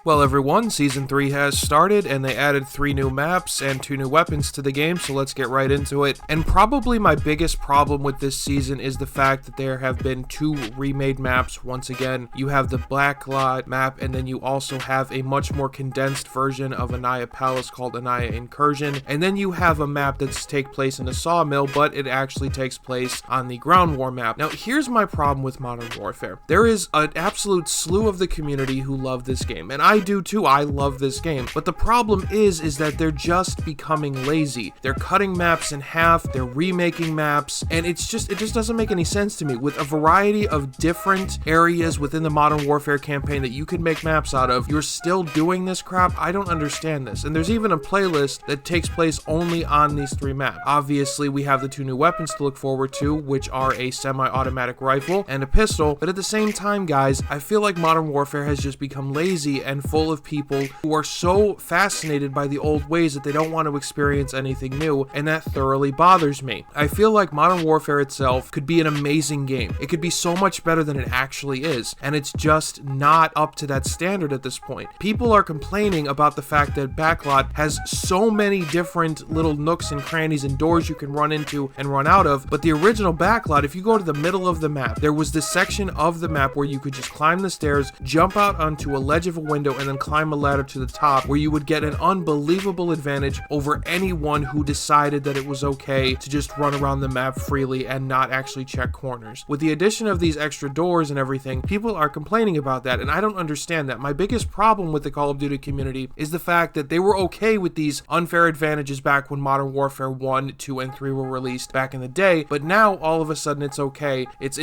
Well everyone, Season 3 has started and they added 3 new maps and 2 new weapons to the game, so let's get right into it. And probably my biggest problem with this season is the fact that there have been 2 remade maps. Once again, you have the Backlot map, and then you also have a much more condensed version of Anaya Palace called Anaya Incursion, and then you have a map that's take place in a sawmill, but it actually takes place on the Ground War map. Now here's my problem with Modern Warfare. There is an absolute slew of the community who love this game, and I do too. I love this game, but the problem is that they're just becoming lazy. They're cutting maps in half, they're remaking maps, and it just doesn't make any sense to me. With a variety of different areas within the Modern Warfare campaign that you could make maps out of, you're still doing this crap. I don't understand this. And there's even a playlist that takes place only on these 3 maps. Obviously, we have the 2 new weapons to look forward to, which are a semi-automatic rifle and a pistol, but at the same time, guys, I feel like Modern Warfare has just become lazy and full of people who are so fascinated by the old ways that they don't want to experience anything new, and that thoroughly bothers me. I feel like Modern Warfare itself could be an amazing game. It could be so much better than it actually is, and it's just not up to that standard at this point. People are complaining about the fact that Backlot has so many different little nooks and crannies and doors you can run into and run out of, but the original Backlot, if you go to the middle of the map, there was this section of the map where you could just climb the stairs, jump out onto a ledge of a window, and then climb a ladder to the top, where you would get an unbelievable advantage over anyone who decided that it was okay to just run around the map freely and not actually check corners. With the addition of these extra doors and everything, people are complaining about that, and I don't understand that. My biggest problem with the Call of Duty community is the fact that they were okay with these unfair advantages back when Modern Warfare 1, 2, and 3 were released back in the day, but now all of a sudden it's okay. It's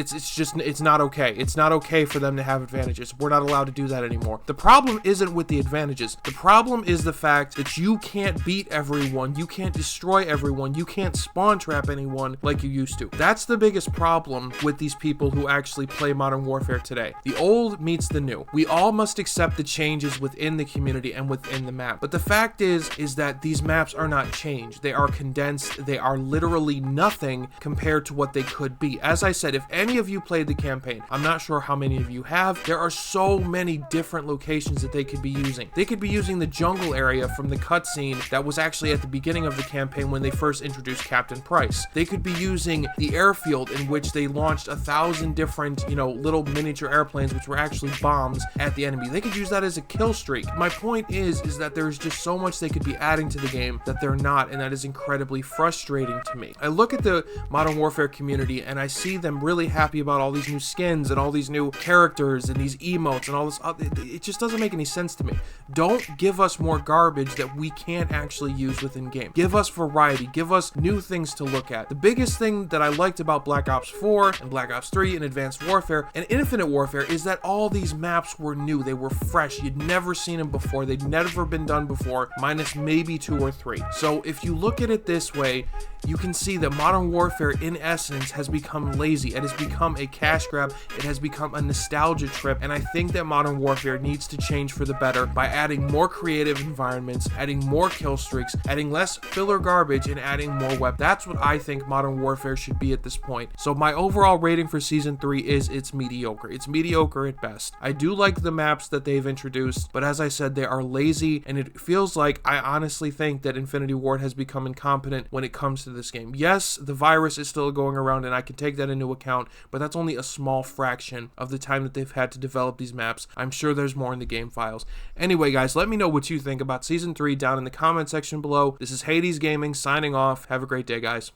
not okay. It's not okay for them to have advantages. We're not allowed to do that anymore. The problem isn't with the advantages. The problem is the fact that you can't beat everyone, you can't destroy everyone, you can't spawn trap anyone like you used to. That's the biggest problem with these people who actually play Modern Warfare today. The old meets the new. We all must accept the changes within the community and within the map. But the fact is that these maps are not changed. They are condensed. They are literally nothing compared to what they could be. As I said, if any of you played the campaign, I'm not sure how many of you have, there are so many different locations that they could be using. They could be using the jungle area from the cutscene that was actually at the beginning of the campaign when they first introduced Captain Price. They could be using the airfield in which they launched 1,000 different, little miniature airplanes, which were actually bombs at the enemy. They could use that as a kill streak. My point is that there's just so much they could be adding to the game that they're not, and that is incredibly frustrating to me. I look at the Modern Warfare community and I see them really happy about all these new skins and all these new characters and these emotes and all this. It just doesn't make any sense to me. Don't give us more garbage that we can't actually use within game. Give us variety. Give us new things to look at. The biggest thing that I liked about Black Ops 4 and Black Ops 3 and Advanced Warfare and Infinite Warfare is that all these maps were new. They were fresh. You'd never seen them before. They'd never been done before, minus maybe 2 or 3. So if you look at it this way, you can see that Modern Warfare in essence has become lazy. It has become a cash grab. It has become a nostalgia trip, and I think that Modern Warfare needs to change for the better by adding more creative environments, adding more kill streaks, adding less filler garbage, and adding more weapons. That's what I think Modern Warfare should be at this point. So my overall rating for Season 3 is it's mediocre. It's mediocre at best. I do like the maps that they've introduced, but as I said, they are lazy, and it feels like I honestly think that Infinity Ward has become incompetent when it comes to this game. Yes, the virus is still going around, and I can take that into account, but that's only a small fraction of the time that they've had to develop these maps. I'm sure there's more in the game files. Anyway, guys, let me know what you think about Season 3 down in the comment section below. This is Hades Gaming signing off. Have a great day, guys.